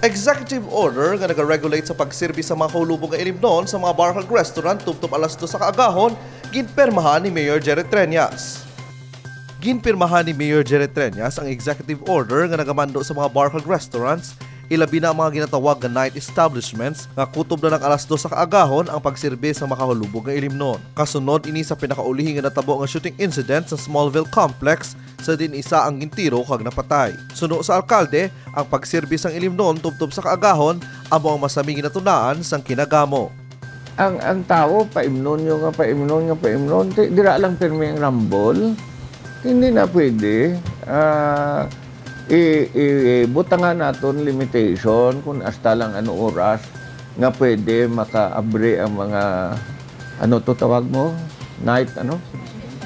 Executive order nga nag-regulate sa pagserbi sa mga kahulubong nga ilimnon sa mga bar kag restaurant tubtob alas 2 sa kaagahon, ginpirmahan ni Mayor Jerry Treñas. Ginpirmahan ni Mayor Jerry Treñas ang executive order nga nagamando sa mga bar kag restaurants, ilabi na ang mga ginatawag nga night establishments nga kutob na ng alas 2 sa kaagahon ang pagserbi sa mga kahulubong nga ilimnon. Kasunod ini sa pinakauli nga natabo nga shooting incident sa Smallville Complex sa din isa ang gintiro kag napatay. Suno sa alkalde, ang pagserbis ang ilimnon tubtob sa kaagahon amo ang masaming ginatunaan sang kinagamo. Ang tao paimnon dira lang pirmi ang rambol. Hindi na pwede. Butangan naton limitation kung hasta lang ano oras nga pwede makaabre ang mga ano to tawag mo? Night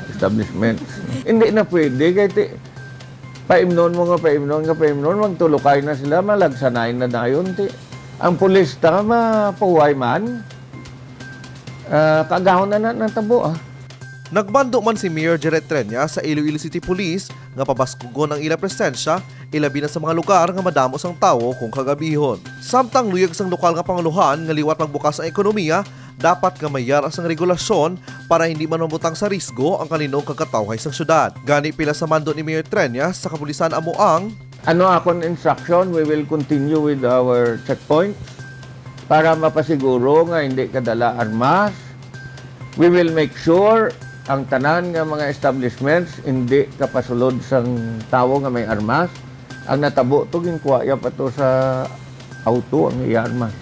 establishments. Hindi na pwede kahit paimnon, magtulukay na sila, malagsanay na dayon. Ang pulis ta mapuway man, kagahon na natabo. Nagbando man si Mayor Jerry Treñas sa Iloilo City Police nga pabaskugon ang ila presensya, ilabi na sa mga lugar nga madamos ang tawo kung kagabihon. Samtang luyag sang lokal nga panguluhan nga liwat magbukas ang ekonomiya, dapat nga mayar ang regulasyon para hindi manumutang sa risgo ang kaninong kagkatawhay sa syudad. Gani pila sa mando ni Mayor Treñas sa kapulisan amo ang akong instruction, we will continue with our checkpoints para mapasiguro nga hindi kadala armas. We will make sure ang tanan nga mga establishments hindi kapasulod sang tawo nga may armas. Ang natabo to ginkuya pa to sa auto ang iya armas.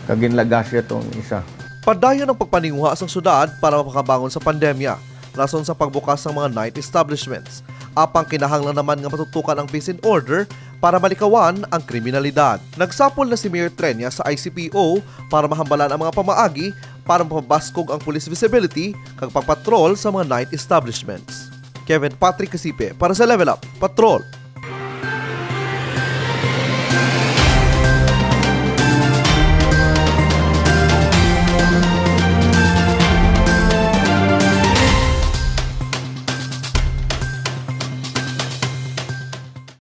Kaginlagas siya tong isa. Padayon ang pagpaninguha sa syudad para mapakabangon sa pandemya, rason sa pagbukas ng mga night establishments. Apang kinahanglan naman nga matutukan ang peace and order para malikawan ang kriminalidad. Nagsapol na si Mayor Treñas sa ICPO para mahambalan ang mga pamaagi para mapabaskog ang police visibility kag pagpatrol sa mga night establishments. Kevin Patrick Casipe para sa Level Up Patrol.